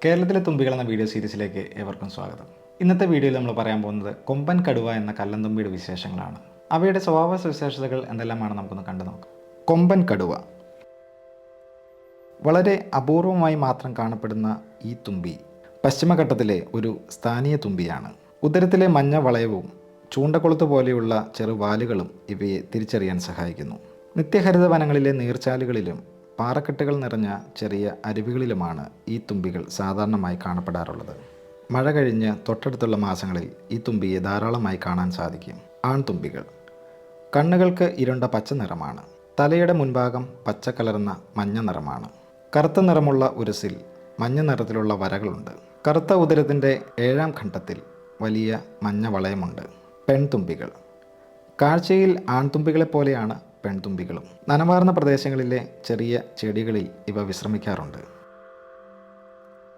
കേരളത്തിലെ തുമ്പികൾ എന്ന വീഡിയോ സീരീസിലേക്ക് ഏവർക്കും സ്വാഗതം. ഇന്നത്തെ വീഡിയോയിൽ നമ്മൾ പറയാൻ പോകുന്നത് കൊമ്പൻ കടുവ എന്ന കല്ലന്തുമ്പിയുടെ വിശേഷങ്ങളാണ്. അവയുടെ സ്വഭാവ സവിശേഷതകൾ എന്തെല്ലാമാണ് നമുക്കൊന്ന് കണ്ടു നോക്കാം. കൊമ്പൻ കടുവ വളരെ അപൂർവമായി മാത്രം കാണപ്പെടുന്ന ഈ തുമ്പി പശ്ചിമഘട്ടത്തിലെ ഒരു സ്ഥാനീയ തുമ്പിയാണ്. ഉദരത്തിലെ മഞ്ഞ വളയവും ചൂണ്ടക്കൊളുത്ത് പോലെയുള്ള ചെറുവാലുകളും ഇവയെ തിരിച്ചറിയാൻ സഹായിക്കുന്നു. നിത്യഹരിത വനങ്ങളിലെ നീർച്ചാലുകളിലും പാറക്കെട്ടുകൾ നിറഞ്ഞ ചെറിയ അരുവികളിലുമാണ് ഈ തുമ്പികൾ സാധാരണമായി കാണപ്പെടാറുള്ളത്. മഴ കഴിഞ്ഞ് തൊട്ടടുത്തുള്ള മാസങ്ങളിൽ ഈ തുമ്പിയെ ധാരാളമായി കാണാൻ സാധിക്കും. ആൺതുമ്പികൾ കണ്ണുകൾക്ക് ഇരുണ്ട പച്ച നിറമാണ്. തലയുടെ മുൻഭാഗം പച്ച കലർന്ന മഞ്ഞ നിറമാണ്. കറുത്ത നിറമുള്ള ഉരസിൽ മഞ്ഞ നിറത്തിലുള്ള വരകളുണ്ട്. കറുത്ത ഉദരത്തിൻ്റെ 7ാം ഖണ്ഡത്തിൽ വലിയ മഞ്ഞ വളയമുണ്ട്. പെൺതുമ്പികൾ കാഴ്ചയിൽ ആൺതുമ്പികളെപ്പോലെയാണ് പെൺതുമ്പികളും. നനവാർന്ന പ്രദേശങ്ങളിലെ ചെറിയ ചെടികളിൽ ഇവ വിശ്രമിക്കാറുണ്ട്.